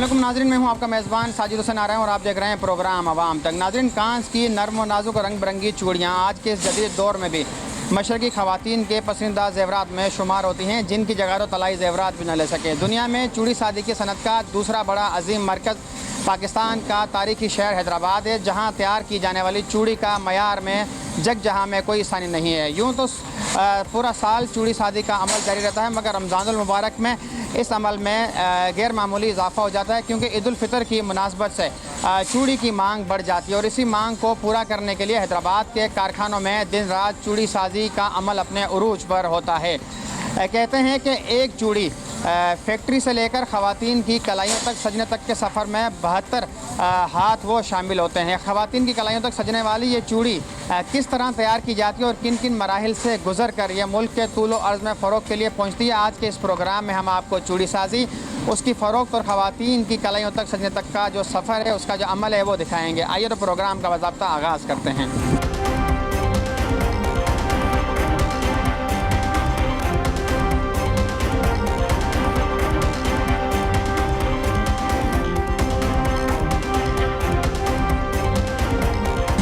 अस्सलामुअलैकुम नाज़रीन, मैं हूं आपका मेज़बान साजिद हुसैन आरा और आप देख रहे हैं प्रोग्राम आवाम तक। नाज़रीन, कांच की नर्म व नाजुक रंग बिरंगी चूड़ियाँ आज के इस जदीद दौर में भी मशरक़ी ख़वातीन के पसंदीदा ज़ेवरात में शुमार होती हैं, जिनकी जगह तो तलाई ज़ेवरात भी न ले सके। दुनिया में चूड़ी सादी की सनत का दूसरा बड़ा अजीम मरकज़ पाकिस्तान का तारीखी शहर हैदराबाद है, जहाँ तैयार की जाने वाली चूड़ी का मयार में जग जहाँ में कोई आसानी नहीं है। यूँ तो पूरा साल चूड़ी सादी का अमल जारी रहता है, मगर रमज़ानुल मुबारक में इस अमल में गैर मामूली इजाफा हो जाता है, क्योंकि ईद उल फितर की मुनासबत से चूड़ी की मांग बढ़ जाती है। और इसी मांग को पूरा करने के लिए हैदराबाद के कारखानों में दिन रात चूड़ी साजी का अमल अपने उरूज पर होता है। कहते हैं कि एक चूड़ी फैक्ट्री से लेकर ख़वातीन की कलाइयों तक सजने तक के सफ़र में 72 हाथ वो शामिल होते हैं। ख़वातीन की कलाइयों तक सजने वाली ये चूड़ी किस तरह तैयार की जाती है और किन किन मराहिल से गुजर कर ये मुल्क के तूल अर्ज़ में फ़रोग़ के लिए पहुँचती है, आज के इस प्रोग्राम में हम आपको चूड़ी साजी, उसकी फ़रोख्त और ख़वातीन की कलाइयों तक सजने तक का जो सफ़र है, उसका जो अमल है वो दिखाएँगे। आइए तो प्रोग्राम का बाज़ाब्ता आगाज़ करते हैं।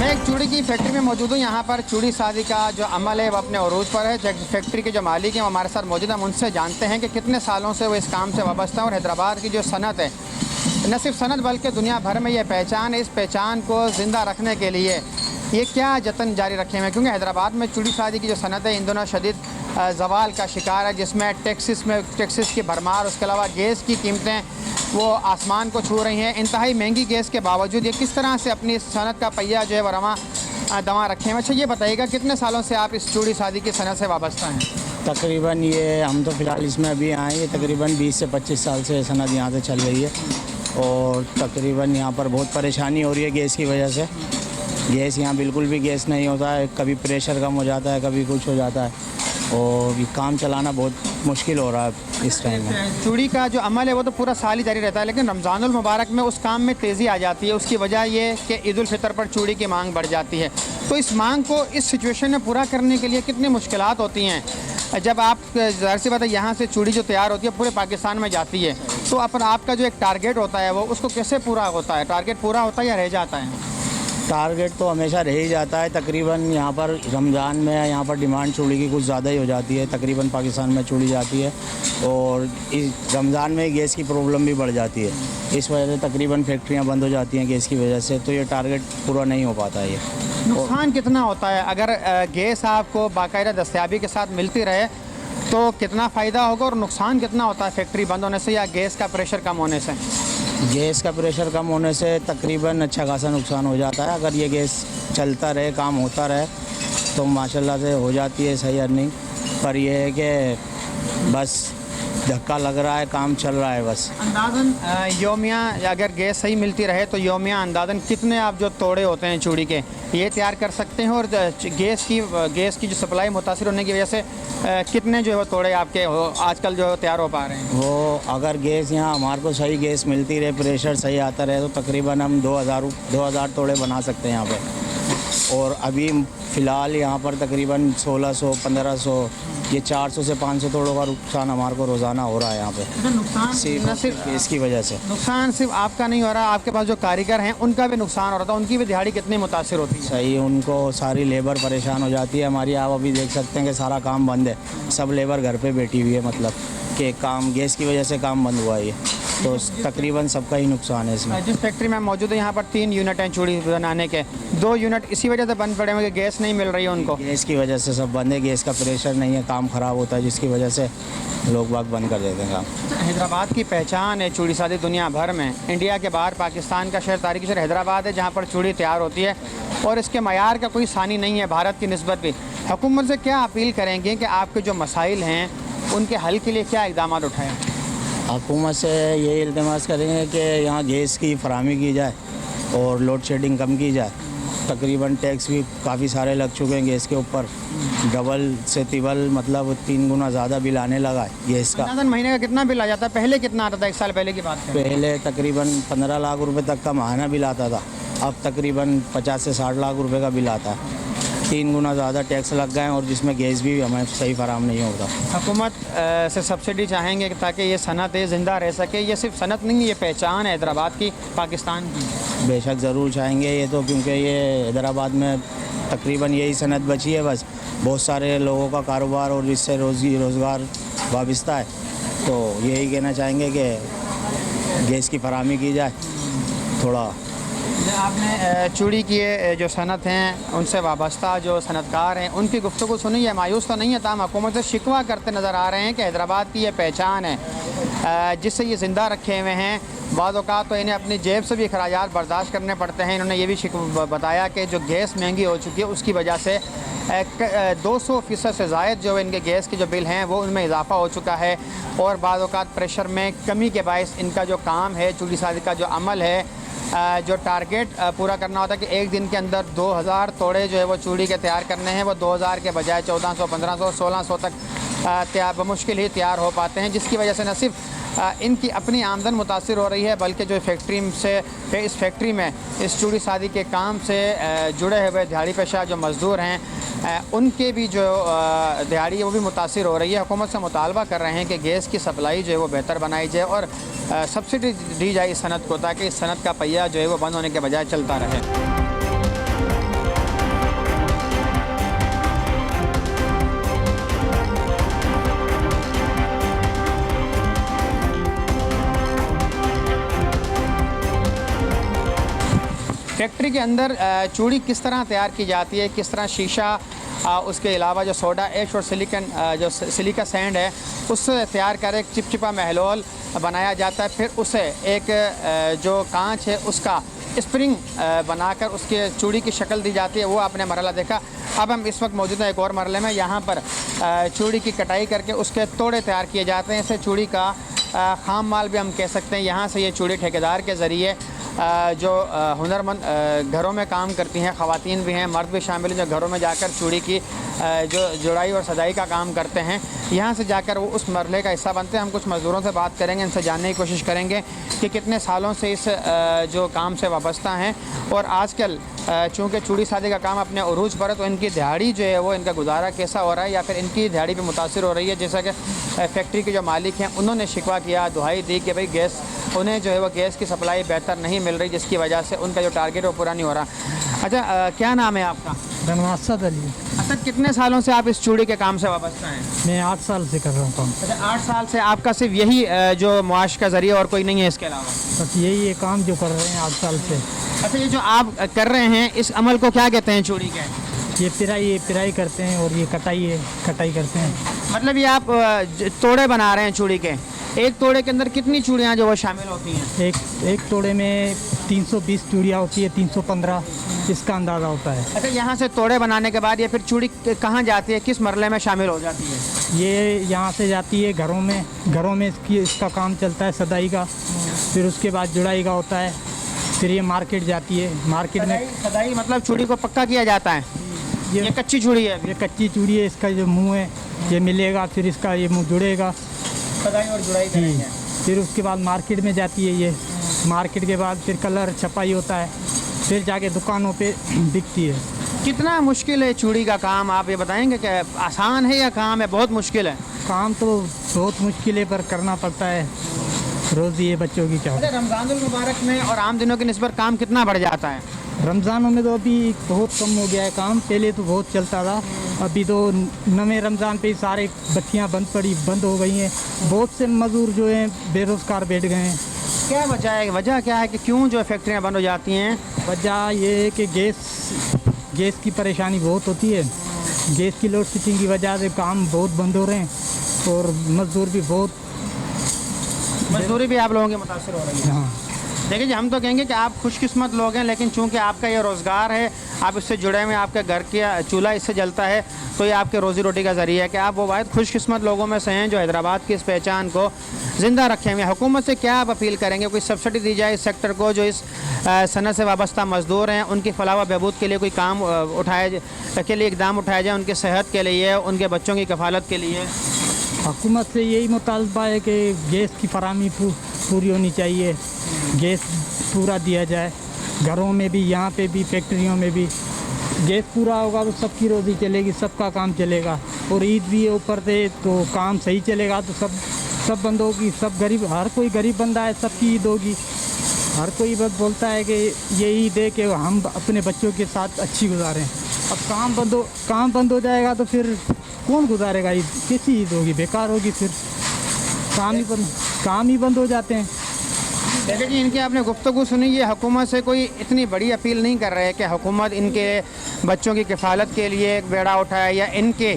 मैं एक चूड़ी की फैक्ट्री में मौजूद हूँ। यहाँ पर चूड़ी सादी का जो अमल है वो अपने उरूज पर है। फैक्ट्री के जो मालिक हैं वो हमारे साथ मौजूद हैं, हम उनसे जानते हैं कि कितने सालों से वो इस काम से वाबस्ता है और हैदराबाद की जो सनत है, न सिर्फ सनत बल्कि दुनिया भर में ये पहचान है, इस पहचान को ज़िंदा रखने के लिए ये क्या जतन जारी रखे हुए हैं, क्योंकि हैदराबाद में चूड़ी सादी की जो सनत है इन दोनों शदीद ज़वाल का शिकार है, जिसमें टैक्सेस की भरमार, उसके अलावा गैस की कीमतें वो आसमान को छू रही हैं। इंतहाई महंगी गैस के बावजूद ये किस तरह से अपनी सनत का पहिया जो है वह रवां दवा रखे हैं। अच्छा, ये बताइएगा कितने सालों से आप इस चूड़ी सादी की सनत से वाबस्ता हैं? तकरीबन ये हम तो फ़िलहाल इसमें अभी आए हैं, तकरीबन 20 से 25 साल से सनत यहाँ से चल रही है और तकरीबन यहाँ पर बहुत परेशानी हो रही है गैस की वजह से। गैस यहाँ बिल्कुल भी गैस नहीं होता है, कभी प्रेशर कम हो जाता है, कभी कुछ हो जाता है और ये काम चलाना बहुत मुश्किल हो रहा है इस टाइम में। चूड़ी का जो अमल है वो तो पूरा साल ही जारी रहता है, लेकिन रमज़ानुल मुबारक में उस काम में तेज़ी आ जाती है। उसकी वजह ये कि ईद उल फितर पर चूड़ी की मांग बढ़ जाती है। तो इस मांग को इस सिचुएशन में पूरा करने के लिए कितनी मुश्किलात होती हैं? जब आप ज़ाहिर सी बात है यहाँ से चूड़ी जो तैयार होती है पूरे पाकिस्तान में जाती है, तो अपन आपका जो एक टारगेट होता है वो उसको कैसे पूरा होता है? टारगेट पूरा होता है या रह जाता है? टारगेट तो हमेशा रह ही जाता है। तकरीबन यहाँ पर रमज़ान में यहाँ पर डिमांड चूड़ी की कुछ ज़्यादा ही हो जाती है, तकरीबन पाकिस्तान में चूड़ी जाती है और इस रमज़ान में गैस की प्रॉब्लम भी बढ़ जाती है। इस वजह से तकरीबन फैक्ट्रियाँ बंद हो जाती हैं गैस की वजह से, तो ये टारगेट पूरा नहीं हो पाता है। ये नुकसान कितना होता है? अगर गैस आपको बाकायदा दस्तयाबी के साथ मिलती रहे तो कितना फ़ायदा होगा और नुकसान कितना होता है फैक्ट्री बंद होने से या गैस का प्रेशर कम होने से? गैस का प्रेशर कम होने से तकरीबन अच्छा खासा नुकसान हो जाता है। अगर ये गैस चलता रहे, काम होता रहे तो माशाल्लाह से हो जाती है सही अर्निंग, पर यह है कि बस धक्का लग रहा है, काम चल रहा है बस। अंदाज़न योमिया अगर गैस सही मिलती रहे तो योमिया अंदाज़न कितने आप जो तोड़े होते हैं चूड़ी के ये तैयार कर सकते हैं? और गैस की जो सप्लाई मुतासिर होने की वजह से कितने जो है तोड़े आपके आजकल जो तैयार हो पा रहे हैं? वो अगर गैस यहाँ हमारे को सही गैस मिलती रहे, प्रेशर सही आता रहे, तो तकरीबन हम 2000 तोड़े बना सकते हैं यहाँ पे। और अभी फ़िलहाल यहाँ पर तकरीबन 1600, 1500, ये 400 से 500 तोड़ों का नुकसान हमारे को रोज़ाना हो रहा है यहाँ पे। नुकसान सिर्फ इसकी वजह से नुकसान सिर्फ आपका नहीं हो रहा, आपके पास जो कारीगर हैं उनका भी नुकसान हो रहा था, उनकी भी दिहाड़ी कितनी मुतासिर होती है? सही, उनको सारी लेबर परेशान हो जाती है हमारी। आप अभी देख सकते हैं कि सारा काम बंद है, सब लेबर घर पे बैठी हुई है, मतलब कि काम गैस की वजह से काम बंद हुआ है ये, तो तकरीबन सबका ही नुकसान है इसमें। जिस फैक्ट्री में मौजूद है यहाँ पर 3 यूनिट हैं चूड़ी बनाने के, 2 यूनिट इसी वजह से बंद पड़े हुए कि गैस नहीं मिल रही है उनको। गैस की वजह से सब बंद है, गैस का प्रेशर नहीं है, काम ख़राब होता है, जिसकी वजह से लोग बाग बंद कर देते हैं काम। हैदराबाद की पहचान है चूड़ी सादी दुनिया भर में। इंडिया के बाहर पाकिस्तान का शहर, तारीखी शहर हैदराबाद है, जहाँ पर चूड़ी तैयार होती है और इसके मयार का कोई सानी नहीं है भारत की निस्बत भी। हुकूमत से क्या अपील करेंगे कि आपके जो मसाइल हैं उनके हल के लिए क्या इक़दाम उठाएँ? हुकूमत से ये इल्तिमास करेंगे कि यहाँ गैस की फराहमी की जाए और लोड शेडिंग कम की जाए। तकरीबन टैक्स भी काफ़ी सारे लग चुके हैं गैस के ऊपर, डबल से तिबल, मतलब 3 गुना ज़्यादा बिल आने लगा है गैस का। महीने का कितना बिल आ जाता है? पहले कितना आता था? 1 साल पहले की बात है। पहले तकरीबन 15 लाख रुपए तक का माहाना बिल आता था, अब तकरीबन 50 से 60 लाख रुपए का बिल आता है। 3 गुना ज़्यादा टैक्स लग गए हैं और जिसमें गैस भी हमें सही फराहम नहीं होता। हुकूमत से सब्सिडी चाहेंगे कि ताकि ये सनत ज़िंदा रह सके। ये सिर्फ सनत नहीं, ये पहचान है हैदराबाद की, पाकिस्तान की। बेशक ज़रूर चाहेंगे ये तो, क्योंकि ये हैदराबाद में तकरीबन यही सनत बची है बस। बहुत सारे लोगों का कारोबार और इससे रोज़गार वाबस्ता है, तो यही कहना चाहेंगे कि गैस की फराहमी की जाए थोड़ा। आपने चूड़ी की जो सनत हैं उनसे वाबस्ता जो सनतकार हैं उनकी गुफ्तगू सुनी है, मायूस तो नहीं है, ताम हुकूमत से शिकवा करते नज़र आ रहे हैं कि हैदराबाद की ये पहचान है जिससे ये ज़िंदा रखे हुए हैं। बाद औक़ात तो इन्हें अपनी जेब से भी अखराजात बर्दाश्त करने पड़ते हैं। इन्होंने ये भी बताया कि जो गैस महंगी हो चुकी है उसकी वजह से 200% से ज़ायद जो इनके गैस के जो बिल हैं वो उनमें इजाफ़ा हो चुका है। और बाद औक़ात प्रेशर में कमी के बायस इनका जो काम है, चूड़ी साजी का जो अमल है, जो टारगेट पूरा करना होता है कि एक दिन के अंदर 2000 तोड़े जो है वो चूड़ी के तैयार करने हैं, वो 2000 के बजाय 1400, 1500, 1600 तक बमुश्किल ही तैयार हो पाते हैं, जिसकी वजह से न सिर्फ इनकी अपनी आमदन मुतासिर हो रही है बल्कि जो इस फैक्ट्री में इस चूड़ी सादी के काम से जुड़े हुए दिहाड़ी पेशा जो मज़दूर हैं उनके भी जो दिहाड़ी है वो भी मुतासिर हो रही है। हुकूमत से मुतालबा कर रहे हैं कि गैस की सप्लाई जो है वो बेहतर बनाई जाए और सब्सिडी दी जाए इस सनत को, ताकि इस सनत का पहिया जो है वो बंद होने के बजाय चलता रहे। फैक्ट्री के अंदर चूड़ी किस तरह तैयार की जाती है, किस तरह शीशा उसके अलावा जो सोडा ऐश और सिलिका सैंड है उससे तैयार कर एक चिपचिपा महलोल बनाया जाता है। फिर उसे एक जो कांच है उसका स्प्रिंग बनाकर उसके चूड़ी की शक्ल दी जाती है। वो आपने मरला देखा। अब हम इस वक्त मौजूद हैं एक और मरले में। यहाँ पर चूड़ी की कटाई करके उसके तोड़े तैयार किए जाते हैं। इसे चूड़ी का खाम माल भी हम कह सकते हैं। यहाँ से ये चूड़ी ठेकेदार के ज़रिए जो हुनरमंद घरों में काम करती हैं, ख़वातीन भी हैं, मर्द भी शामिल हैं, जो घरों में जाकर चूड़ी की जो जुड़ाई और सजाई का काम करते हैं, यहाँ से जाकर वो उस मरले का हिस्सा बनते हैं। हम कुछ मज़दूरों से बात करेंगे, इनसे जानने की कोशिश करेंगे कि कितने सालों से इस जो काम से वाबस्ता हैं और आजकल चूँकि चूड़ी सादी का काम अपने उरूज पर है तो इनकी दिहाड़ी जो है वो इनका गुजारा कैसा हो रहा है या फिर इनकी दिहाड़ी भी मुतासिर हो रही है। जैसा कि फैक्ट्री के जो मालिक हैं उन्होंने शिकवा किया, दुहाई दी कि भाई गैस उन्हें जो है वो गैस की सप्लाई बेहतर नहीं मिल रही, जिसकी वजह से उनका जो टारगेट है वो पूरा नहीं हो रहा। अच्छा, क्या नाम है आपका? असद अली। असद, कितने सालों से आप इस चूड़ी के काम से वाबस्ता हैं? मैं 8 साल से कर रहा हूँ। अच्छा, 8 साल से आपका सिर्फ यही जो मुआश का ज़रिया और कोई नहीं है इसके अलावा? बस यही ये काम जो कर रहे हैं 8 साल से। अच्छा, ये जो आप कर रहे हैं इस अमल को क्या कहते हैं चूड़ी के? ये पिराई करते हैं और ये कटाई करते हैं। मतलब ये आप तोड़े बना रहे हैं चूड़ी के। एक तोड़े के अंदर कितनी चूड़ियाँ जो वो शामिल होती हैं? एक तोड़े में 320 चूड़ियाँ होती है, 315 इसका अंदाज़ा होता है। अच्छा, यहाँ से तोड़े बनाने के बाद ये फिर चूड़ी कहाँ जाती है, किस मरले में शामिल हो जाती है? ये यहाँ से जाती है घरों में इसका काम चलता है सदाई का। फिर उसके बाद जुड़ाई का होता है। फिर ये मार्केट जाती है। मार्केट में सदाई मतलब चूड़ी को पक्का किया जाता है। ये कच्ची चूड़ी है? ये कच्ची चूड़ी है। इसका जो मुँह है ये मिलेगा, फिर इसका ये मुँह जुड़ेगा, सदाई और जुड़ाई करेंगे। फिर उसके बाद मार्केट में जाती है। ये मार्केट के बाद फिर कलर छपाई होता है, फिर जाके दुकानों पे बिकती है। कितना मुश्किल है चूड़ी का काम, आप ये बताएंगे कि आसान है या काम है बहुत मुश्किल है? काम तो बहुत मुश्किल है पर करना पड़ता है, रोज़ी ये बच्चों की क्या। रमज़ानुल मुबारक में और आम दिनों की निस्बत काम कितना बढ़ जाता है? रमज़ानों में तो अभी बहुत कम हो गया है काम। पहले तो बहुत चलता था, अभी तो नवे रमज़ान पे ही सारे बत्तियाँ बंद हो गई हैं। बहुत से मज़दूर जो हैं बेरोज़गार बैठ गए हैं। क्या वजह क्या है कि क्यों जो फैक्ट्रियाँ बंद हो जाती हैं? वजह ये है कि गैस की परेशानी बहुत होती है। गैस की लोड शेडिंग की वजह से काम बहुत बंद हो रहे हैं और मजदूरी भी आप लोगों की मुतासिर हो रही है। हाँ, देखिए जी, हम तो कहेंगे कि आप खुशकिस्मत लोग हैं, लेकिन चूंकि आपका ये रोज़गार है, आप इससे जुड़े हुए, आपके घर का चूल्हा इससे जलता है, तो ये आपके रोज़ी रोटी का ज़रिया है कि आप वो वाहिद खुशकिस्मत लोगों में से हैं जो हैदराबाद की इस पहचान को ज़िंदा रखे हुए हैं। हुकूमत से क्या आप अपील करेंगे? कोई सब्सिडी दी जाए इस सेक्टर को, जो इस सनत से वाबस्ता मज़दूर हैं उनकी फलाह व बहबूद के लिए कोई काम इकदाम उठाया जाए, उनकी सेहत के लिए, उनके बच्चों की कफालत के लिए। हुकूमत से यही मुतालबा है कि गैस की फराहमी पूरी होनी चाहिए, गैस पूरा दिया जाए, घरों में भी, यहाँ पे भी, फैक्ट्रियों में भी गैस पूरा होगा तो सबकी रोज़ी चलेगी, सबका काम चलेगा। और ईद भी है ऊपर से, तो काम सही चलेगा तो सब बंद होगी। सब गरीब, हर कोई गरीब बंदा है, सबकी ईद होगी। हर कोई बस बोलता है कि ये ईद है कि हम अपने बच्चों के साथ अच्छी गुजारें। अब काम बंद हो जाएगा तो फिर कौन गुजारेगा ईद? कैसी ईद होगी? बेकार होगी। फिर काम ही बंद हो जाते हैं। देखिए जी, इनकी आपने गुफ्तगू सुनी, ये हुकूमत से कोई इतनी बड़ी अपील नहीं कर रहे हैं कि हुकूमत इनके बच्चों की किफ़ालत के लिए एक बेड़ा उठाए या इनके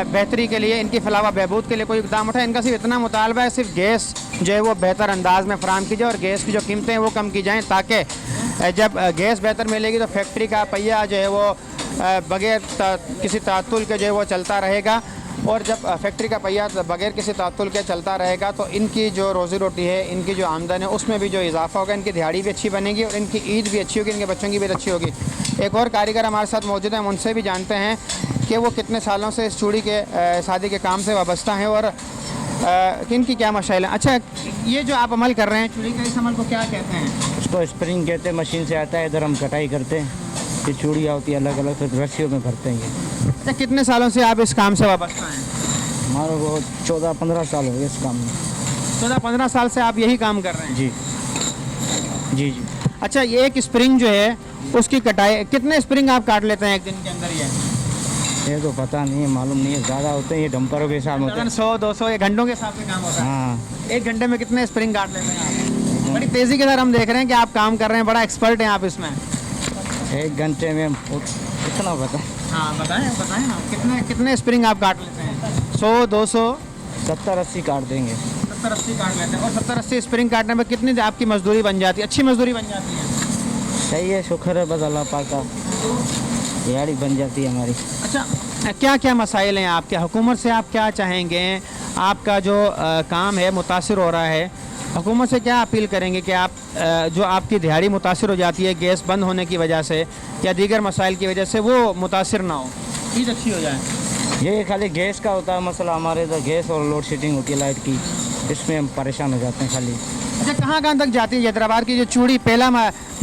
बेहतरी के लिए, इनकी फलाह बहबूद के लिए कोई इक़दाम उठाए। इनका सिर्फ इतना मुतालबा है, सिर्फ गैस जो है वो बेहतर अंदाज में फ़राहम की जाए और गैस की जो कीमतें हैं वो कम की जाएँ, ताकि जब गैस बेहतर मिलेगी तो फैक्ट्री का पहिया जो है वो बगैर किसी तातुल के जो है वो चलता रहेगा। और जब फैक्ट्री का पहिया बगैर किसी तातुल के चलता रहेगा तो इनकी जो रोज़ी रोटी है, इनकी जो आमदन है, उसमें भी जो इजाफा होगा, इनकी दिहाड़ी भी अच्छी बनेगी और इनकी ईद भी अच्छी होगी, इनके बच्चों की भी अच्छी होगी। एक और कारीगर हमारे साथ मौजूद हैं, हम उनसे भी जानते हैं कि वो कितने सालों से इस चूड़ी के शादी के काम से वाबस्ता हैं और इनकी क्या मसाइल हैं। अच्छा, ये जो आप अमल कर रहे हैं चूड़ी का, इस अमल को क्या कहते हैं? उसको स्प्रिंग कहते हैं, मशीन से आता है, इधर हम कटाई करते हैं। ये चूड़ियाँ होती है अलग अलग, तो रस्सियों में भरते हैं ये। अच्छा, कितने सालों से आप इस काम से वाबस्ता हैं? हमारे को 14-15 साल हो गए इस काम में। 14-15 साल से आप यही काम कर रहे हैं? जी जी जी। अच्छा, ये एक स्प्रिंग जो है उसकी कटाई, कितने स्प्रिंग आप काट लेते हैं एक दिन के अंदर? ये तो पता नहीं है, मालूम नहीं है, ज़्यादा होते हैं ये, डंपरों के हिसाब होते हैं। 100-200 ये घंटों के हिसाब से काम होता है। हाँ, एक घंटे में कितने स्प्रिंग काट लेते हैं आप? बड़ी तेज़ी के साथ हम देख रहे हैं कि आप काम कर रहे हैं, बड़ा एक्सपर्ट हैं आप इसमें। एक घंटे में कितना पता है? हाँ, बताएं ना, कितने स्प्रिंग आप काट लेते हैं? 100-200? 70-80 काट देंगे। 70-80 काट लेते हैं। और 70-80 स्प्रिंग काटने में कितनी आपकी मजदूरी बन जाती है? अच्छी मजदूरी बन जाती है? सही है, शुक्र है बस अल्लाह पाक का, दिहाड़ी बन जाती है हमारी। अच्छा, क्या क्या मसाइल हैं आपके? हुकूमत से आप क्या चाहेंगे? आपका जो काम है मुतासिर हो रहा है, हुकूमत से क्या अपील करेंगे कि आप जो आपकी दिहाड़ी मुतासिर हो जाती है गैस बंद होने की वजह से या दीगर मसाइल की वजह से, वो मुतासिर ना हो, चीज़ अच्छी हो जाए? ये खाली गैस का होता है मसला हमारे इधर, गैस और लोड शेडिंग होती है लाइट की, इसमें हम परेशान हो जाते हैं खाली। अच्छा, कहाँ तक जाती है हैदराबाद की जो चूड़ी?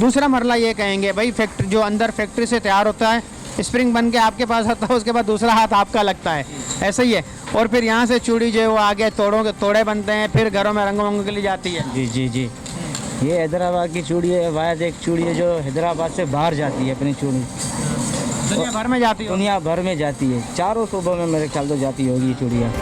दूसरा मरला ये कहेंगे भाई, फैक्ट्री जो अंदर फैक्ट्री से तैयार होता है, स्प्रिंग बन के आपके पास आता है, उसके बाद दूसरा हाथ आपका लगता है, ऐसा ही है। और फिर यहाँ से चूड़ी जो है वो आगे तोड़े बनते हैं, फिर घरों में रंग वंग के लिए जाती है। जी जी जी। ये हैदराबाद की चूड़ी है, वायद एक चूड़ी है जो हैदराबाद से बाहर जाती है, अपनी चूड़ी दुनिया भर में जाती है। दुनिया भर में जाती है, चारों सूबों में मेरे ख्याल तो जाती होगी ये चूड़ियाँ।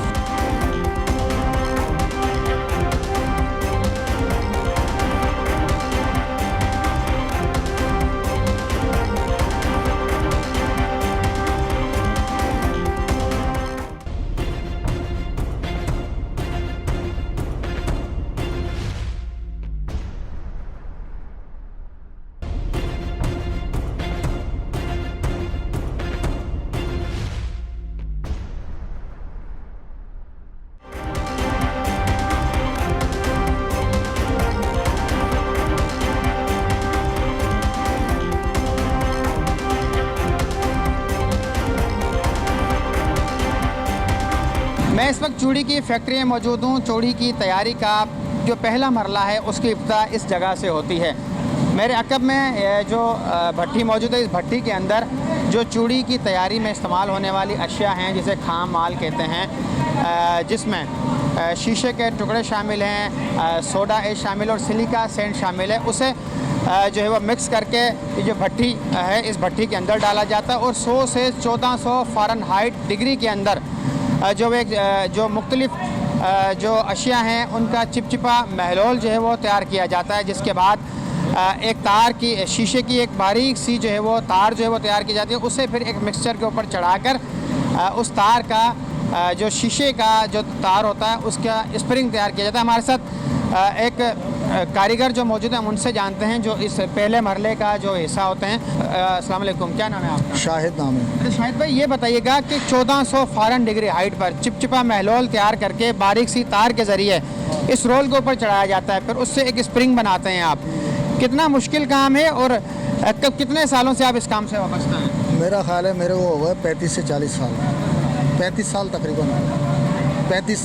मैं इस वक्त चूड़ी की फैक्ट्री में मौजूद हूँ। चूड़ी की तैयारी का जो पहला मरला है उसकी इब्तिदा इस जगह से होती है। मेरे अकब में जो भट्टी मौजूद है, इस भट्टी के अंदर जो चूड़ी की तैयारी में इस्तेमाल होने वाली अशिया हैं, जिसे खाम माल कहते हैं, जिसमें शीशे के टुकड़े शामिल हैं, सोडा एश शामिल और सिलिका सेंट शामिल है, उसे जो है वो मिक्स करके ये जो भट्टी है इस भट्टी के अंदर डाला जाता है और 100 से 1400 फ़ारेनहाइट डिग्री के अंदर जो मुख्तलिफ जो अशिया हैं उनका चिपचिपा महलोल जो है वो तैयार किया जाता है, जिसके बाद एक तार की, शीशे की एक बारीक सी जो है वो तार जो है वो तैयार की जाती है। उसे फिर एक मिक्सचर के ऊपर चढ़ाकर उस तार का जो शीशे का जो तार होता है उसका स्प्रिंग तैयार किया जाता है। हमारे साथ एक कारीगर जो मौजूद हैं, हम उनसे जानते हैं जो इस पहले मरले का जो हिस्सा होते हैं। अस्सलाम वालेकुम, क्या नाम है आपका? शाहिद नाम है। अरे शाहिद भाई, ये बताइएगा कि 1400 फ़ारेन डिग्री हाइट पर चिपचिपा महलोल तैयार करके बारीक सी तार के ज़रिए इस रोल के ऊपर चढ़ाया जाता है, फिर उससे एक स्प्रिंग बनाते हैं आप। कितना मुश्किल काम है और कितने सालों से आप इस काम से वाबस्ता हैं? मेरा ख्याल है मेरे को हो गए 35 से 40 साल, 35 साल तकरीबन, 35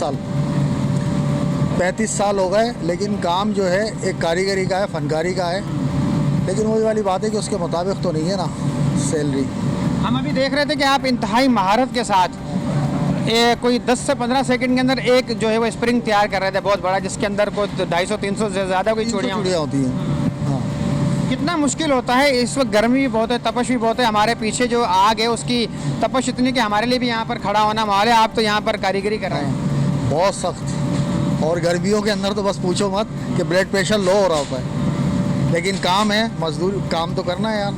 साल हो गए। लेकिन काम जो है एक कारीगरी का है, फनकारी का है, लेकिन वही वाली बात है कि उसके मुताबिक तो नहीं है ना सैलरी। हम अभी देख रहे थे कि आप इंतहाई महारत के साथ कोई 10 से 15 सेकंड के अंदर एक जो है वो स्प्रिंग तैयार कर रहे थे बहुत बड़ा, जिसके अंदर कोई 250-300 से ज़्यादा कोई चूड़ियाँ चूड़ियाँ होती हैं। हाँ, कितना मुश्किल होता है। इस वक्त गर्मी भी बहुत है, तपश भी बहुत है। हमारे पीछे जो आग है उसकी तपश इतनी कि हमारे लिए भी यहाँ पर खड़ा होना माल है। आप तो यहाँ पर कारीगरी कर रहे हैं। बहुत सख्त। और गर्मियों के अंदर तो बस पूछो मत कि ब्लड प्रेशर लो हो रहा होता है, लेकिन काम है, मजदूर काम तो करना है यार।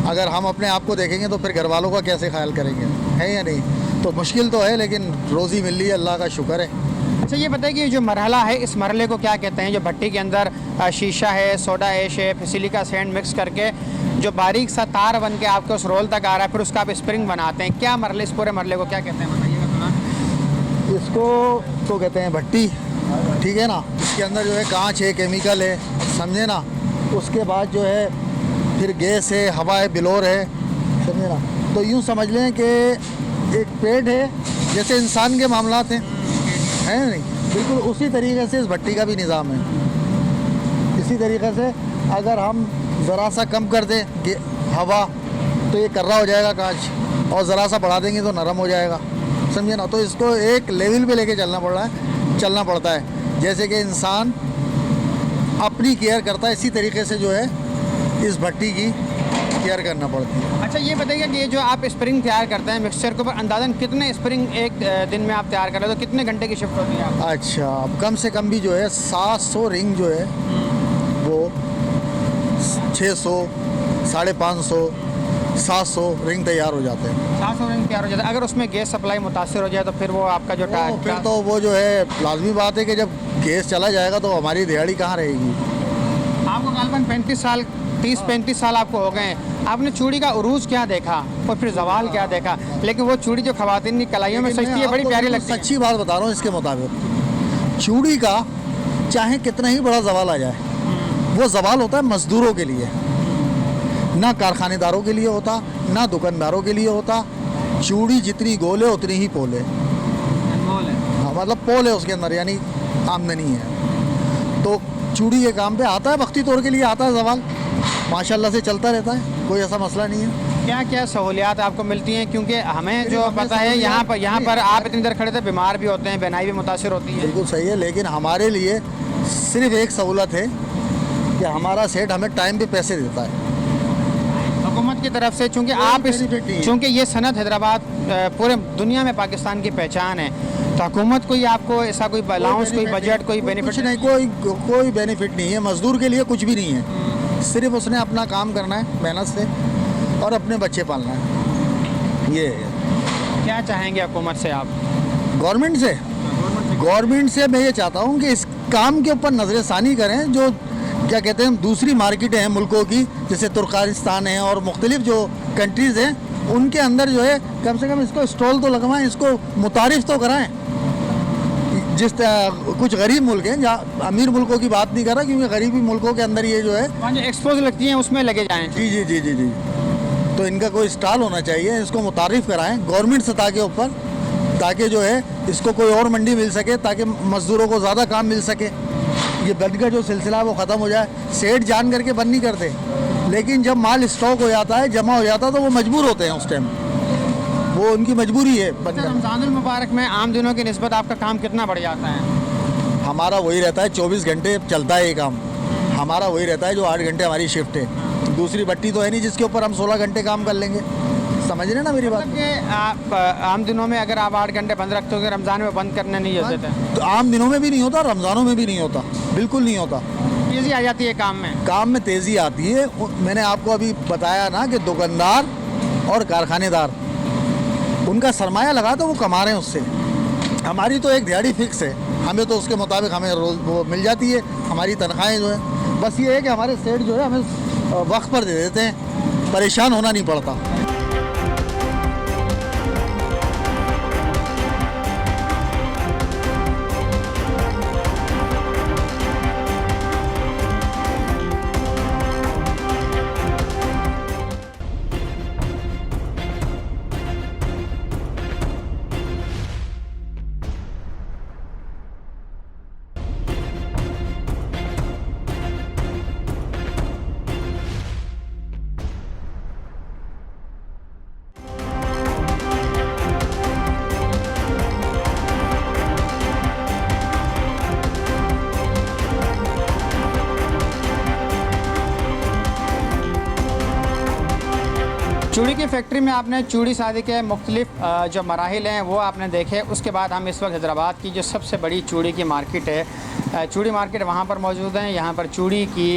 अगर हम अपने आप को देखेंगे तो फिर घर वालों का कैसे ख्याल करेंगे, है या नहीं? तो मुश्किल तो है, लेकिन रोज़ी मिल रही है, अल्लाह का शुक्र है। अच्छा ये बताइए कि जो मरहला है, इस मरहले को क्या कहते हैं? जो भट्टी के अंदर शीशा है, सोडा ऐश है, सिलिका सैंड मिक्स करके जो बारीक सा तार बन के आपके उस रोल तक आ रहा है, फिर उसका आप स्प्रिंग बनाते हैं। क्या मरहले, इस पूरे मरहले को क्या कहते हैं, बताइएगा थोड़ा। इसको तो कहते हैं भट्टी, ठीक है ना। इसके अंदर जो है कांच है, केमिकल है, समझे ना। उसके बाद जो है फिर गैस है, हवा है, बिलोर है, समझे ना। तो यूँ समझ लें कि एक पेड़ है, जैसे इंसान के मामलात हैं, है नहीं, बिल्कुल उसी तरीके से इस भट्टी का भी निज़ाम है। इसी तरीके से अगर हम ज़रा सा कम कर दें हवा तो ये कर्रा हो जाएगा कांच, और ज़रा सा बढ़ा देंगे तो नरम हो जाएगा, समझे ना। तो इसको एक लेवल पे लेके चलना पड़ता है। जैसे कि इंसान अपनी केयर करता है, इसी तरीके से जो है इस भट्टी की केयर करना पड़ती है। अच्छा ये बताइए कि ये जो आप स्प्रिंग तैयार करते हैं मिक्सचर के ऊपर, अंदाज़न कितने स्प्रिंग एक दिन में आप तैयार कर रहे हो? तो कितने घंटे की शिफ्ट होती है आप? अच्छा, अब कम से कम भी जो है 700 रिंग जो है वो 600, 550, 700 रिंग तैयार हो जाते हैं। 700 रिंग तैयार हो जाता है। अगर उसमें गैस सप्लाई मुतासर हो जाए तो फिर वो आपका जो फिर तो वो जो है लाजमी बात है कि जब गैस चला जाएगा तो हमारी दिहाड़ी कहाँ रहेगी। आपको गालबन 35 साल 30-35 साल आपको हो गए हैं। आपने चूड़ी का उरूज क्या देखा और फिर जवाल क्या देखा? लेकिन वो चूड़ी जो खवातीन की कलाइयों में सजती है, बड़ी प्यारी लगती है। सच्ची बात बता रहा हूँ, इसके मुताबिक चूड़ी का चाहे कितना ही बड़ा जवाल आ जाए, वो जवाल होता है मजदूरों के लिए, ना कारखानेदारों के लिए होता, ना दुकानदारों के लिए होता। चूड़ी जितनी गोल है उतनी ही पोल है। हाँ, मतलब पोल है उसके अंदर, यानी आमदनी है। तो चूड़ी के काम पे आता है, वक्ती तौर के लिए आता है जवाल, माशाल्लाह से चलता रहता है, कोई ऐसा मसला नहीं है। क्या क्या सहूलियात आपको मिलती हैं? क्योंकि हमें जो पता है यहाँ पर आप इतनी देर खड़े थे, बीमार भी होते हैं, बेनाई भी मुतासिर होती है। बिल्कुल सही है, लेकिन हमारे लिए सिर्फ एक सहूलत है कि हमारा सेठ हमें टाइम पे पैसे देता है हुकूमत की तरफ से। चूँकि आप चूँकि ये सनत हैदराबाद पूरे दुनिया में पाकिस्तान की पहचान है, तो हुकूमत कोई आपको ऐसा कोई अलाउंस, कोई बजट, कोई बेनिफिट? कुछ नहीं, कोई बेनिफिट नहीं है। मजदूर के लिए कुछ भी नहीं है, सिर्फ उसने अपना काम करना है मेहनत से और अपने बच्चे पालना है। ये क्या चाहेंगे हुकूमत से आप? गवर्नमेंट से मैं ये चाहता हूँ कि इस काम के ऊपर नज़रसानी करें। जो क्या कहते हैं, दूसरी मार्केटें हैं मुल्कों की, जैसे तुर्कमेनिस्तान है और मुख्तलिफ जो कंट्रीज़ हैं, उनके अंदर जो है कम से कम इसको स्टॉल तो लगवाएं, इसको मुतारिफ तो कराएं। कुछ गरीब मुल्क हैं, जहाँ अमीर मुल्कों की बात नहीं कर रहा, क्योंकि गरीबी मुल्कों के अंदर ये जो है जो एक्सपोज लगती हैं उसमें लगे जाएं। जी। तो इनका कोई स्टॉल होना चाहिए, इसको मुतारिफ कराएं गवर्नमेंट सतह के ऊपर, ताकि जो है इसको कोई और मंडी मिल सके, ताकि मज़दूरों को ज़्यादा काम मिल सके। ये बंद का जो सिलसिला है वो ख़त्म हो जाए। सेठ जान करके बंद नहीं करते, लेकिन जब माल स्टॉक हो जाता है, जमा हो जाता है, तो वो मजबूर होते हैं उस टाइम, वो उनकी मजबूरी है बंद करना। रमज़ानुल मुबारक में आम दिनों की निस्बत आपका काम कितना बढ़ जाता है? हमारा वही रहता है, 24 घंटे चलता है ये काम, हमारा वही रहता है जो 8 घंटे हमारी शिफ्ट है। दूसरी भट्टी तो है नहीं जिसके ऊपर हम 16 घंटे काम कर लेंगे, समझ रहे ना मेरी बात? मतलब आप आम दिनों में अगर आप 8 घंटे बंद रखते हो, रमज़ान में बंद करने नहीं होते थे? तो आम दिनों में भी नहीं होता, रमज़ानों में भी नहीं होता, बिल्कुल नहीं होता। तेज़ी आ जाती है काम में तेज़ी आती है। मैंने आपको अभी बताया ना कि दुकानदार और कारखानेदार, उनका सरमाया लगा तो वो कमा रहे हैं उससे। हमारी तो एक दिहाड़ी फिक्स है, हमें तो उसके मुताबिक हमें रोज़ वो मिल जाती है, हमारी तनख्वाहें जो है। बस ये है कि हमारे सेठ जो है हमें वक्त पर दे देते हैं, परेशान होना नहीं पड़ता। चूड़ी की फैक्ट्री में आपने चूड़ी शादी के मुख्तलिफ जो मराहिल हैं वो आपने देखे। उसके बाद हम इस वक्त हैदराबाद की जो सबसे बड़ी चूड़ी की मार्केट है, चूड़ी मार्केट, वहाँ पर मौजूद हैं। यहाँ पर चूड़ी की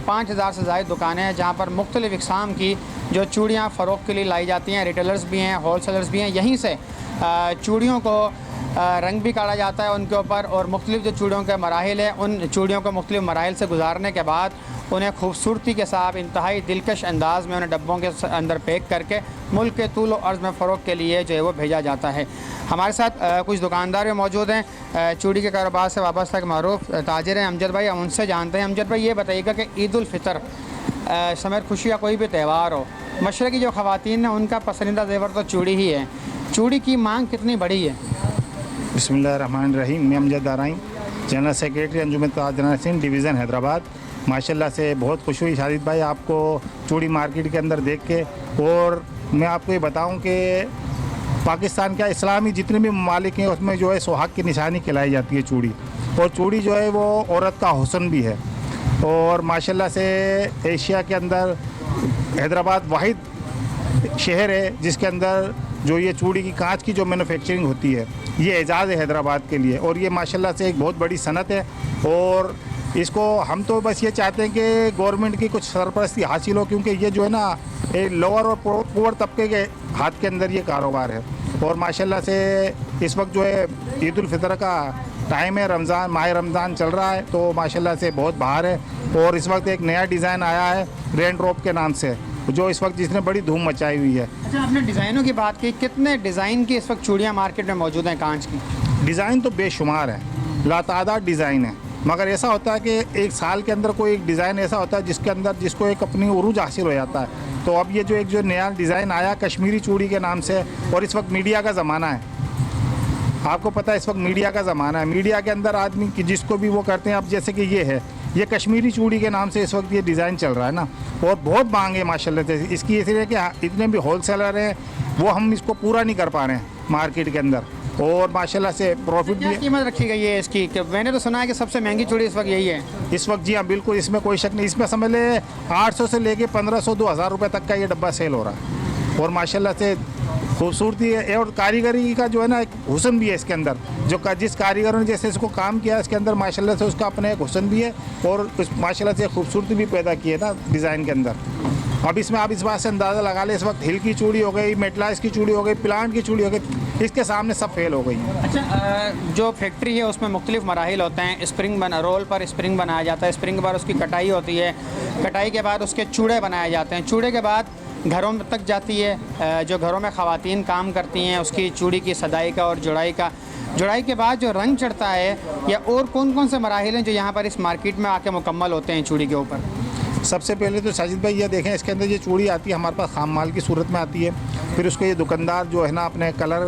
5000 से ज़ायद दुकानें हैं जहाँ पर मुख्तलिफ़ इक़साम की जो चूड़ियाँ फ़रोख्त के लिए लाई जाती हैं। रिटेलर्स भी हैं, होल सेलर्स भी हैं। यहीं से चूड़ियों को रंग भी काढ़ा जाता है उनके ऊपर, और मुख्तलिफ जो चूड़ियों के मराहिल हैं उन चूड़ियों को मुख्तलिफ मराहिल से गुजारने के बाद उन्हें खूबसूरती के साथ इंतहाई दिलकश अंदाज़ में उन्हें डब्बों के अंदर पैक करके मुल्क के तूल अर्ज़ में फ़रोग़ के लिए जो है वो भेजा जाता है। हमारे साथ कुछ दुकानदार भी मौजूद हैं। चूड़ी के कारोबार से वाबस्ता एक मारूफ ताजिर हैं अमजद भाई, हम उनसे जानते हैं। अमजद भाई, ये बताइएगा कि ईद उल फ़ितर समय खुशी या कोई भी त्यौहार हो, मशरक़ी जो ख़वातीन हैं उनका पसंदीदा ज़ेवर तो चूड़ी ही है। चूड़ी की मांग कितनी बड़ी है? बिस्मिल्लाहिर्रहमानिर्रहीम। मैं अमजद दाराई, जनरल सेक्रेटरी अंजुमन ताजनासिन डिवीज़न हैदराबाद। माशाल्लाह से बहुत खुश हुई शाहिद भाई आपको चूड़ी मार्केट के अंदर देख के। और मैं आपको ये बताऊं कि पाकिस्तान का इस्लामी जितने भी ममालिक हैं उसमें जो है सुहाग की निशानी खिलाई जाती है चूड़ी, और चूड़ी जो है वो औरत का हुस्न भी है। और माशाल्लाह से एशिया के अंदर हैदराबाद वाहिद शहर है जिसके अंदर जो ये चूड़ी की कांच की जो मैन्युफैक्चरिंग होती है ये एजाज़ है हैदराबाद के लिए, और ये माशाल्लाह से एक बहुत बड़ी सनत है। और इसको हम तो बस ये चाहते हैं कि गवर्नमेंट की कुछ सरपरस्ती हासिल हो, क्योंकि ये जो है ना एक लोअर और पुअर तबके के हाथ के अंदर ये कारोबार है। और माशाल्लाह से इस वक्त जो है ईद उल फितर का टाइम है, रमज़ान माह रमज़ान चल रहा है, तो माशाल्लाह से बहुत बाहर है। और इस वक्त एक नया डिज़ाइन आया है रेन ड्रॉप के नाम से, जो इस वक्त जिसने बड़ी धूम मचाई हुई है। अच्छा, आपने डिज़ाइनों की बात की, कितने डिज़ाइन की इस वक्त चूड़ियाँ मार्केट में मौजूद हैं कांच की? डिज़ाइन तो बेशुमार है, लातादाद डिज़ाइन है, मगर ऐसा होता है कि एक साल के अंदर कोई एक डिज़ाइन ऐसा होता है जिसके अंदर जिसको एक अपनी उरूज हासिल हो जाता है। तो अब ये जो नया डिज़ाइन आया कश्मीरी चूड़ी के नाम से, और इस वक्त मीडिया का ज़माना है, आपको पता है इस वक्त मीडिया का ज़माना है। मीडिया के अंदर आदमी की जिसको भी वो करते हैं, अब जैसे कि ये कश्मीरी चूड़ी के नाम से इस वक्त ये डिज़ाइन चल रहा है ना, और बहुत मांग है माशाल्लाह से इसकी। इसलिए कि इतने भी होल सेलर हैं वो हम इसको पूरा नहीं कर पा रहे हैं मार्केट के अंदर, और माशाल्लाह से प्रॉफिट क्या भी। कीमत रखी गई है इसकी? कि मैंने तो सुना है कि सबसे महंगी चूड़ी इस वक्त यही है। इस वक्त जी हाँ बिल्कुल, इसमें कोई शक नहीं। इसमें समझ ले 800 से लेके 1500-2000 रुपये तक का ये डब्बा सेल हो रहा है, और माशाल्लाह से खूबसूरती है। और कारीगरी का जो है ना एक हुस्न भी है इसके अंदर, जो जिस कारीगर ने जैसे इसको काम किया इसके अंदर माशाल्लाह से उसका अपना एक हुस्न भी है, और उस माशाल्लाह से खूबसूरती भी पैदा की है ना डिज़ाइन के अंदर। अब इसमें आप इस बात से अंदाज़ा लगा ले, इस वक्त हिल की चूड़ी हो गई, मेटलाइज की चूड़ी हो गई, प्लांट की चूड़ी हो गई, इसके सामने सब फेल हो गई। अच्छा, जो फैक्ट्री है उसमें मुख्तलिफ मराहिल होते हैं। रोल पर स्प्रिंग बनाया जाता है, स्प्रिंग पर उसकी कटाई होती है, कटाई के बाद उसके चूड़े बनाए जाते हैं, चूड़े के बाद घरों तक जाती है। जो घरों में ख़वातीन काम करती हैं उसकी चूड़ी की सदाई का और जुड़ाई के बाद जो रंग चढ़ता है, या और कौन कौन से मराहिल हैं जो यहाँ पर इस मार्केट में आके मुकम्मल होते हैं चूड़ी के ऊपर? सबसे पहले तो साजिद भाई ये देखें, इसके अंदर ये चूड़ी आती है हमारे पास खाम माल की सूरत में आती है, फिर उसको ये दुकानदार जो है ना अपने कलर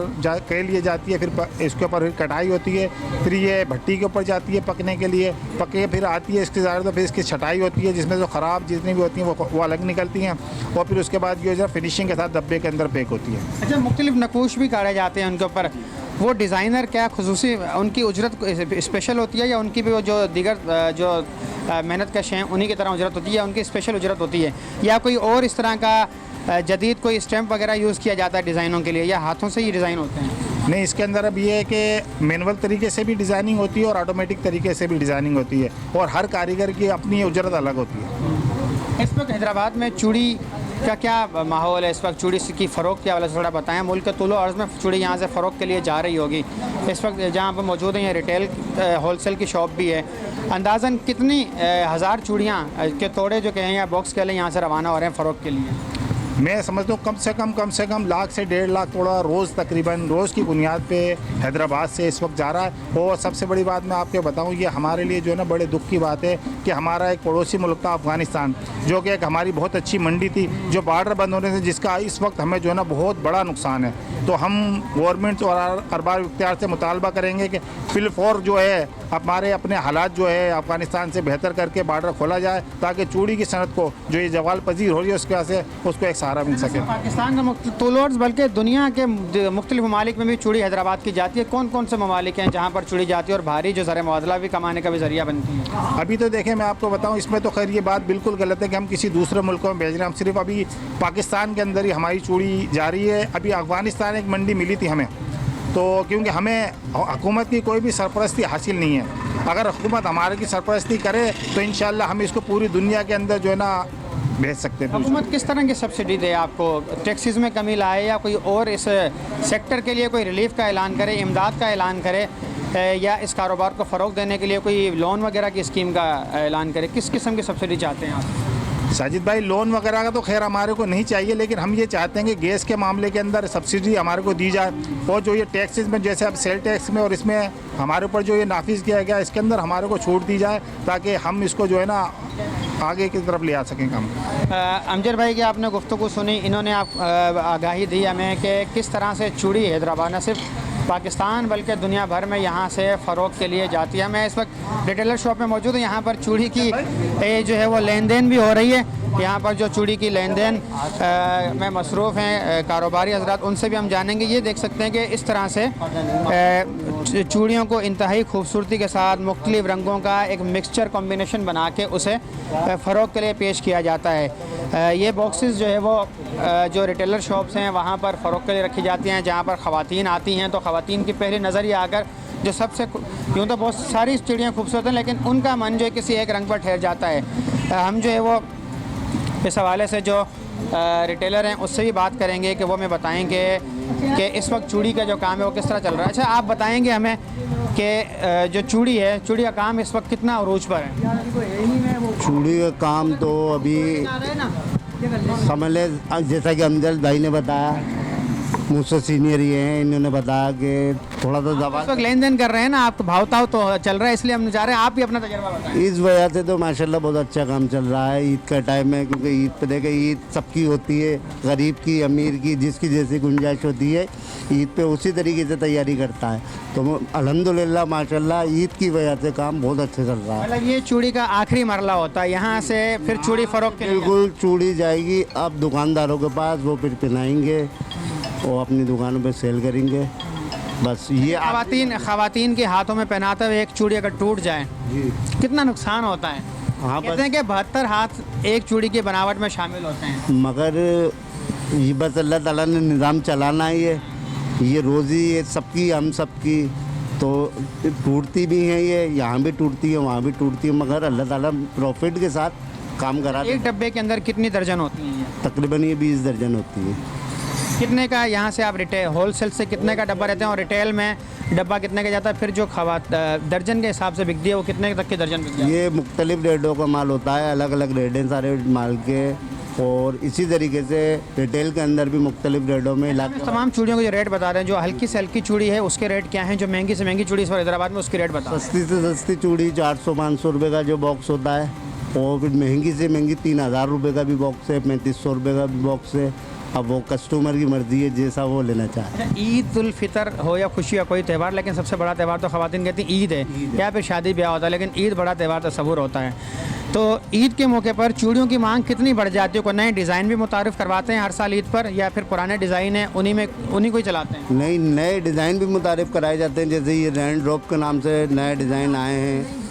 के लिए जाती है, फिर इसके ऊपर फिर कटाई होती है, फिर ये भट्टी के ऊपर जाती है पकने के लिए, पके फिर आती है इसके ज़्यादा, तो फिर इसकी छटाई होती है जिसमें जो ख़राब जितनी भी होती हैं वो अलग निकलती हैं, और फिर उसके बाद ये जो फिनिशिंग के साथ डब्बे के अंदर पैक होती है। अच्छा, मुख्तलिफ नकूश भी काढ़े जाते हैं उनके ऊपर, वो डिज़ाइनर क्या खुसूसी उनकी उजरत स्पेशल होती है, या उनकी भी वो जो दीगर जो मेहनत कश हैं उन्हीं की तरह उजरत होती है, उनकी स्पेशल उजरत होती है, या कोई और इस तरह का जदीद कोई स्टैम्प वगैरह यूज़ किया जाता है डिज़ाइनों के लिए, या हाथों से ही डिज़ाइन होते हैं? नहीं, इसके अंदर अब ये है कि मैनुअल तरीके से भी डिज़ाइनिंग होती है और ऑटोमेटिक तरीके से भी डिज़ाइनिंग होती है, और हर कारीगर की अपनी उजरत अलग होती है। इस वक्त हैदराबाद में चूड़ी का क्या माहौल है? इस वक्त चूड़ी की फ़रोख्त के हवाले से थोड़ा बताएं। मुल्क के तूलो अर्ज़ में चूड़ी यहाँ से फ़रोख्त के लिए जा रही होगी, इस वक्त जहाँ पर मौजूद हैं ये रिटेल होलसेल की शॉप भी है, अंदाज़न कितनी हज़ार चूड़ियाँ के तोड़े जो कहें या बॉक्स के लिए यहाँ से रवाना हो रहे हैं फ़रोख्त के लिए? मैं समझता हूँ कम से कम लाख से 1.5 लाख तोड़ा रोज़ तकरीबन रोज़ की बुनियाद पे हैदराबाद से इस वक्त जा रहा है। और सबसे बड़ी बात मैं आपको बताऊँ, ये हमारे लिए जो है ना बड़े दुख की बात है कि हमारा एक पड़ोसी मुल्क था अफ़गानिस्तान, जो कि एक हमारी बहुत अच्छी मंडी थी, जो बार्डर बंद होने से जिसका इस वक्त हमें जो है ना बहुत बड़ा नुकसान है। तो हम गवर्नमेंट और अरबाब इख्तियार से मुतालबा करेंगे कि फिलफौर जो है हमारे अपने हालात जो है अफ़गानिस्तान से बेहतर करके बॉर्डर खोला जाए, ताकि चूड़ी की सनत को जो ये जवाल पजीर हो रही है उसके वजह से उसको एक सहारा मिल सके। पाकिस्तान का टूलोर्स बल्कि दुनिया के मुख्तलिफ ममालिक में भी चूड़ी हैदराबाद की जाती है। कौन कौन से ममालिक हैं जहाँ पर चूड़ी जाती है और भारी जो ज़र मुआवजा भी कमाने का भी ज़रिया बनती है? अभी तो देखें, मैं आपको बताऊं, इसमें तो खैर ये बात बिल्कुल गलत है कि हम किसी दूसरे मुल्कों में भेज रहे हैं। हम सिर्फ अभी पाकिस्तान के अंदर ही हमारी चूड़ी जा रही है। अभी अफ़गानिस्तान एक मंडी मिली थी हमें, तो क्योंकि हमें हुकूमत की कोई भी सरपरस्ती हासिल नहीं है। अगर हुकूमत हमारे की सरपरस्ती करे तो इंशाल्लाह हम इसको पूरी दुनिया के अंदर जो है ना भेज सकते हैं। हुकूमत किस तरह की सब्सिडी दे आपको? टैक्सेस में कमी लाए या कोई और इस सेक्टर के लिए कोई रिलीफ का ऐलान करे, इमदाद का ऐलान करे, या इस कारोबार को फ़रोग देने के लिए कोई लोन वगैरह की स्कीम का ऐलान करे? किस किस्म की सब्सिडी चाहते हैं आप? साजिद भाई, लोन वगैरह का तो खैर हमारे को नहीं चाहिए, लेकिन हम ये चाहते हैं कि गैस के मामले के अंदर सब्सिडी हमारे को दी जाए, और जो ये टैक्सेस में जैसे अब सेल टैक्स में और इसमें हमारे ऊपर जो ये नाफिज किया गया इसके अंदर हमारे को छूट दी जाए, ताकि हम इसको जो है ना आगे की तरफ ले आ सकें काम। अमजद भाई की आपने गुफ्तगू सुनी, इन्होंने आप आगाही दी हमें कि किस तरह से चूड़ी हैदराबाद न सिर्फ पाकिस्तान बल्कि दुनिया भर में यहाँ से फ़रोग के लिए जाती है। मैं इस वक्त रिटेलर शॉप में मौजूद हूँ। यहाँ पर चूड़ी की जो है वो लेन देन भी हो रही है। यहाँ पर जो चूड़ी की लेन देन में मसरूफ़ हैं कारोबारी हजरात, उनसे भी हम जानेंगे। ये देख सकते हैं कि इस तरह से चूड़ियों को इंतहाई खूबसूरती के साथ मुख्तलिफ़ रंगों का एक मिक्सचर कॉम्बिनेशन बना के उसे फ़रोग के लिए पेश किया जाता है। ये बॉक्सेस जो है वो जो रिटेलर शॉप्स हैं वहाँ पर फ़रोग के लिए रखी जाती हैं, जहाँ पर ख़वातीन आती हैं। तो ख़वातीन की पहली नज़र ही आकर जो सबसे, यूँ तो बहुत सारी चिड़ियाँ खूबसूरत हैं, लेकिन उनका मन जो है किसी एक रंग पर ठहर जाता है। हम जो है वो इस हवाले से जो रिटेलर हैं उससे भी बात करेंगे कि वो हमें बताएंगे कि इस वक्त चूड़ी का जो काम है वो किस तरह चल रहा है। अच्छा, आप बताएंगे हमें कि जो चूड़ी है, चूड़ी का काम इस वक्त कितना अरूज पर है? चूड़ी का काम तो अभी समझ ले, जैसा कि अमजद भाई ने बताया, मुझसे सीनियर ये हैं, इन्होंने बताया कि थोड़ा सा दबा इस वक्त लेन देन कर रहे हैं ना आप, तो भाव ताव तो चल रहा है, इसलिए हम चाह रहे हैं आप भी अपना तजर्बा बताएं। इस वजह से तो माशाल्लाह बहुत अच्छा काम चल रहा है। ईद का टाइम है, क्योंकि ईद पे देखे, ईद सबकी होती है, गरीब की, अमीर की, जिसकी जैसी गुंजाइश होती है, ईद पे उसी तरीके से तैयारी करता है। तो अल्हम्दुलिल्लाह माशाल्लाह ईद की वजह से काम बहुत अच्छा चल रहा है। मतलब ये चूड़ी का आखिरी मरला होता है, यहाँ से फिर चूड़ी फ़रोग के लिए? बिल्कुल, चूड़ी जाएगी अब दुकानदारों के पास, वो फिर पहनाएंगे और अपनी दुकानों पे सेल करेंगे। बस ये ख़वातीन के हाथों में पहनाते हुए एक चूड़ी अगर टूट जाए कितना नुकसान होता है? हाँ, कहते हैं कि 72 हाथ एक चूड़ी की बनावट में शामिल होते हैं। मगर ये बस अल्लाह ताला ने निज़ाम चलाना है। ये रोज़ी ये सबकी, हम सबकी, तो टूटती भी हैं, ये यहाँ भी टूटती है, वहाँ भी टूटती है, मगर अल्लाह ताला प्रॉफिट के साथ काम करा। एक डब्बे के अंदर कितनी दर्जन होती हैं? तकरीबन ये 20 दर्जन होती है। कितने का यहाँ से आप रिटेल होलसेल से कितने का डब्बा रहते हैं और रिटेल में डब्बा कितने का जाता है? फिर जो दर्जन के हिसाब से बिकती है वो कितने तक की दर्जन बिकती है? ये मुख्तलिफ रेटों का माल होता है, अलग अलग रेट हैं सारे माल के, और इसी तरीके से रिटेल के अंदर भी मुख्तलिफ रेटों में तमाम चूड़ियों के जो रेट बता रहे हैं, जो हल्की से हल्की चूड़ी है उसके रेट क्या हैं, जो महंगी से महंगी चूड़ी इस वक्त हैदराबाद में उसकी रेट बता। सस्ती से सस्ती चूड़ी 400-500 रुपये का जो बॉक्स होता है, और फिर महंगी से महंगी 3000 रुपये का भी बॉक्स है, 3500 रुपये का भी बॉक्स है। अब वो कस्टमर की मर्ज़ी है, जैसा वो लेना चाहे। ईद उल फितर हो या खुशी या कोई त्यौहार, लेकिन सबसे बड़ा त्यौहार तो ख़वातीन कहती हैं ईद है, या फिर शादी ब्याह होता है, लेकिन ईद बड़ा त्यौहार तस्वुर होता है। तो ईद के मौके पर चूड़ियों की मांग कितनी बढ़ जाती है? कोई नए डिज़ाइन भी मुतारिफ़ करवाते हैं हर साल ईद पर, या फिर पुराने डिज़ाइन हैं उन्हीं को ही चलाते हैं? नहीं, नए डिज़ाइन भी मुतारिफ़ कराए जाते हैं, जैसे ये रैंड ड्रॉप के नाम से नए डिज़ाइन आए हैं,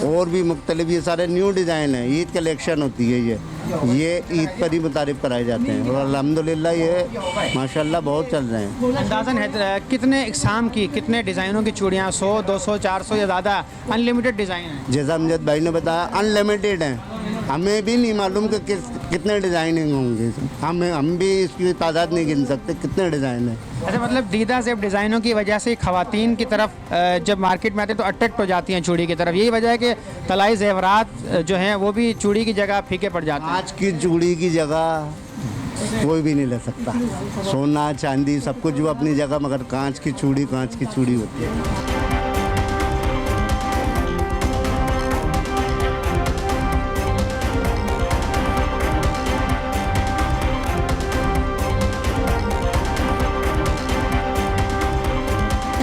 और भी मुख्तलिफ ये सारे न्यू डिज़ाइन हैं। ईद कलेक्शन होती है ये ईद पर ही मुतारिफ़ कराए जाते हैं, और अल्हम्दुलिल्लाह ये माशाल्लाह बहुत चल रहे हैं। अंदाज़न है कितने इकसाम की, कितने डिज़ाइनों की चूड़ियाँ? 100, 200, 400 या ज़्यादा? अनलिमिटेड डिज़ाइन है? जैसा अमजद भाई ने बताया, अनलिमिटेड हैं। हमें भी नहीं मालूम कि कितने डिज़ाइनिंग होंगे, हम भी इसकी तादाद नहीं गिन सकते कितने डिज़ाइन हैं। अच्छा, मतलब दीदा ज़ेब डिज़ाइनों की वजह से ख़वातीन की तरफ जब मार्केट में आते हैं तो अट्रैक्ट हो जाती हैं चूड़ी की तरफ। यही वजह है कि तलाई ज़ेवरात जो हैं वो भी चूड़ी की जगह फीके पड़ जाते हैं। कांच की चूड़ी की जगह कोई भी नहीं ले सकता। सोना चांदी सब कुछ वो अपनी जगह, मगर कांच की चूड़ी होती है।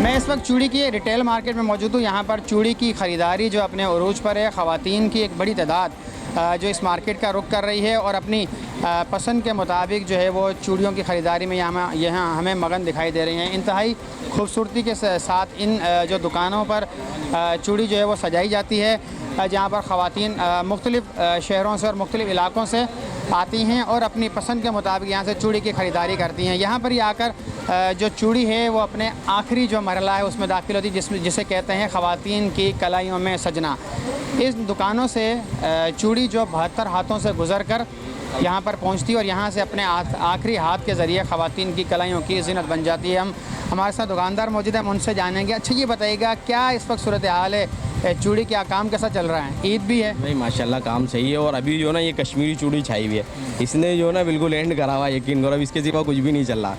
मैं इस वक्त चूड़ी की रिटेल मार्केट में मौजूद हूँ। यहाँ पर चूड़ी की ख़रीदारी जो अपने उरूज पर है, ख़वातीन की एक बड़ी तादाद जो इस मार्केट का रुख कर रही है और अपनी पसंद के मुताबिक जो है वो चूड़ियों की ख़रीदारी में यहाँ हमें मगन दिखाई दे रही हैं। इंतहाई खूबसूरती के साथ इन जो दुकानों पर चूड़ी जो है वो सजाई जाती है, जहाँ पर ख़वातीन मुख्तलिफ़ शहरों से और मुख्तलिफ़ इलाक़ों से आती हैं और अपनी पसंद के मुताबिक यहाँ से चूड़ी की ख़रीदारी करती हैं। यहाँ पर ही आकर जो चूड़ी है वो अपने आखिरी जो मरला है उसमें दाखिल होती है, जिसे कहते हैं ख़वातीन की कलाइयों में सजना। इस दुकानों से चूड़ी जो 72 हाथों से गुज़र कर यहाँ पर पहुँचती है और यहाँ से अपने आखिरी हाथ के ज़रिए ख़वातीन की कलाइयों की ज़ीनत बन जाती है। हमारे साथ दुकानदार मौजूद है, हम उनसे जानेंगे। अच्छा ये बताइएगा, क्या इस वक्त सूरत हाल है, चूड़ी का काम कैसा चल रहा है? ईद भी है नहीं, माशाल्लाह काम सही है। और अभी जो ना ये कश्मीरी चूड़ी छाई हुई है, इसने जो ना बिल्कुल एंड करा हुआ है, यकीन करो। अब इसके सिवा कुछ भी नहीं चल रहा।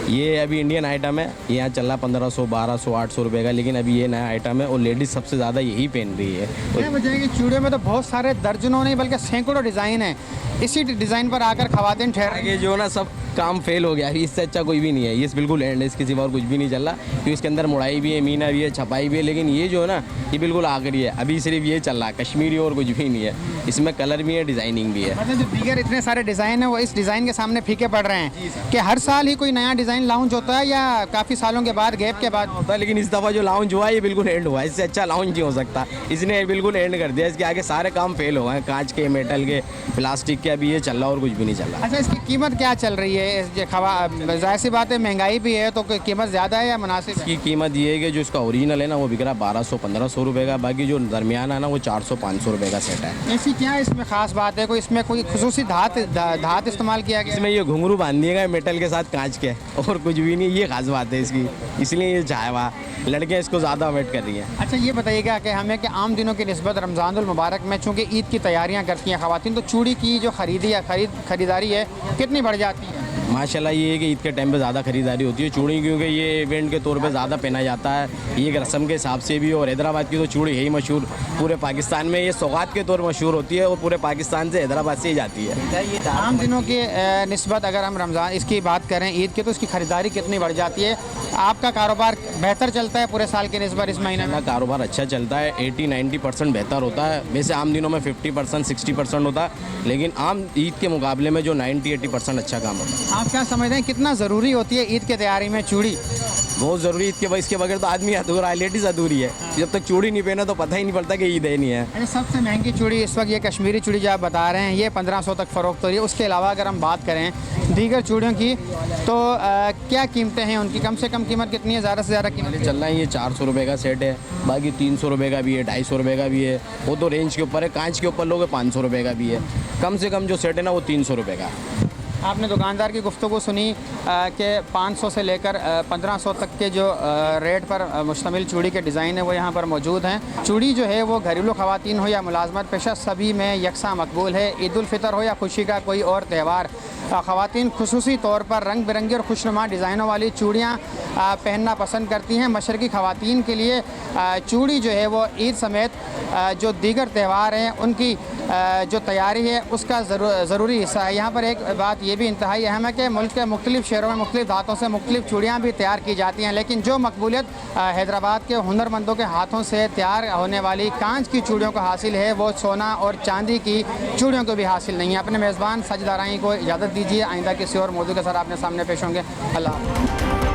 ये अभी इंडियन आइटम है, यहाँ चल रहा 1500, 1200, 800 रुपये का, लेकिन अभी ये नया आइटम है और लेडीज़ सबसे ज़्यादा यही पहन रही है। क्या वजह है कि चूड़ियों में तो बहुत सारे दर्जनों नहीं बल्कि सैकड़ों डिज़ाइन है, इसी डिज़ाइन पर आकर ख़वातीन ठहर ये जो ना सब काम फेल हो गया है, इससे अच्छा कोई भी नहीं है। ये बिल्कुल एंड है, इसके सिवा और कुछ भी नहीं चल रहा। क्योंकि इसके अंदर मुड़ाई भी है, मीना भी है, छपाई भी है, लेकिन ये जो है ना ये बिल्कुल आखिरी है। अभी सिर्फ ये चल रहा है, कश्मीरी और कुछ भी नहीं है। इसमें कलर भी है, डिज़ाइनिंग भी है। मतलब जो दीगर इतने सारे डिज़ाइन हैं वो इस डिज़ाइन के सामने फीके पड़ रहे हैं कि हर साल ही कोई नया डिज़ाइन लॉन्च होता है या काफ़ी सालों के बाद, गैप के बाद होता है। लेकिन इस दफ़ा जो लॉन्च हुआ है ये बिल्कुल एंड हुआ है, इससे अच्छा लॉन्च नहीं हो सकता। इसने बिल्कुल एंड कर दिया। इसके आगे सारे काम फेल हो गए, कांच के, मेटल के, प्लास्टिक के। अभी ये चल रहा और कुछ भी नहीं चल रहा। अच्छा, इसकी कीमत क्या चल रही है? ज़ाहिर सी बात है महंगाई भी है, तो कीमत ज़्यादा है या मुनासिब है? इसकी कीमत ये है कि जो इसका ओरिजिनल है ना वो बिक रहा 1200-1500 रुपये का, बाकी जो दरमियान है ना वो 400-500 रुपये का सेट है। ऐसी क्या इसमें ख़ास बात है? कोई इसमें कोई खुसूसी धात इस्तेमाल किया गया? इसमें ये घुंघरू बांध दिए गए मेटल के साथ, कांच के, और कुछ भी नहीं। ये खास बात है इसकी, इसलिए ये चाहे हुआ लड़कियाँ इसको ज़्यादा अवॉइड कर रही हैं। अच्छा ये बताइएगा कि हमें कि आम दिनों की निस्बत रमज़ानुल मुबारक में चूँकि ईद की तैयारियाँ करती हैं ख़वातीन, तो चूड़ी की जो खरीदारी है कितनी बढ़ जाती है? माशाल्लाह ये है कि ईद के टाइम पे ज़्यादा खरीदारी होती है चूड़ी, क्योंकि ये इवेंट के तौर पे ज़्यादा पहना जाता है। ये एक रस्म के हिसाब से भी। और हैदराबाद की तो चूड़ी है ही मशहूर पूरे पाकिस्तान में। ये सौगात के तौर मशहूर होती है और पूरे पाकिस्तान से हैदराबाद से ही जाती है। आम दिनों की निस्बत अगर हम रमज़ान इसकी बात करें ईद की, तो इसकी ख़रीदारी कितनी बढ़ जाती है? आपका कारोबार बेहतर चलता है पूरे साल की निस्बत इस महीने में? कारोबार अच्छा चलता है, 80-90% बेहतर होता है। वैसे आम दिनों में 50% 60% होता है, लेकिन आम ईद के मुकाबले में जो 90-80% अच्छा काम होता है। आप क्या समझते हैं कितना ज़रूरी होती है ईद की तैयारी में चूड़ी? बहुत ज़रूरी। इसके बगैर तो आदमी अधूरा है, लेडीज़ अधूरी है। जब तक चूड़ी नहीं पहना तो पता ही नहीं पड़ता कि ईद है नहीं है। अच्छा, सबसे महंगी चूड़ी इस वक्त ये कश्मीरी चूड़ी जो आप बता रहे हैं, ये 1500 तक फ़रोख्त हो रही है। उसके अलावा अगर हम बात करें दीगर चूड़ियों की, तो क्या कीमतें हैं उनकी? कम से कम कीमत कितनी है, ज़्यादा से ज़्यादा कीमत चल रहा है? ये 400 रुपये का सेट है, बाकी 300 रुपये का भी है, 250 रुपये का भी है। वो तो रेंज के ऊपर है। कांच के ऊपर लोगे 500 रुपये का भी है। कम से कम जो सेट है ना वो 300 रुपये का। आपने दुकानदार की गुफ्तगू सुनी कि 500 से लेकर 1500 तक के जो रेट पर मुश्तमिल चूड़ी के डिज़ाइन है वो यहाँ पर मौजूद हैं। चूड़ी जो है वो घरेलू ख़वातीन हो या मुलाजमत पेशा, सभी में यकसा मकबूल है। ईद उल फितर हो या खुशी का कोई और त्यौहार, ख़वातीन खुसूसी तौर पर रंग बिरंगी और खुशनुमा डिज़ाइनों वाली चूड़ियाँ पहनना पसंद करती हैं। मशरक़ी ख़वातीन के लिए चूड़ी जो है वो ईद समेत जो दीगर त्यौहार हैं उनकी जो तैयारी है उसका ज़रूरी हिस्सा है। यहाँ पर एक बात ये भी इंतहाई अहम है कि मुल्क के मुख्तलिफ़ शहरों में मुख्तलिफ़ धातों से मुख्तलिफ़ चूड़ियाँ भी तैयार की जाती हैं, लेकिन जो मकबूलियत हैदराबाद के हुनरमंदों के हाथों से तैयार होने वाली कांच की चूड़ियों को हासिल है, वो सोना और चांदी की चूड़ियों को भी हासिल नहीं है। अपने मेज़बान साजिद आरई को इजाज़त दीजिए। आइंदा किसी और मौजू के साथ आपने सामने पेश होंगे। अल्लाह।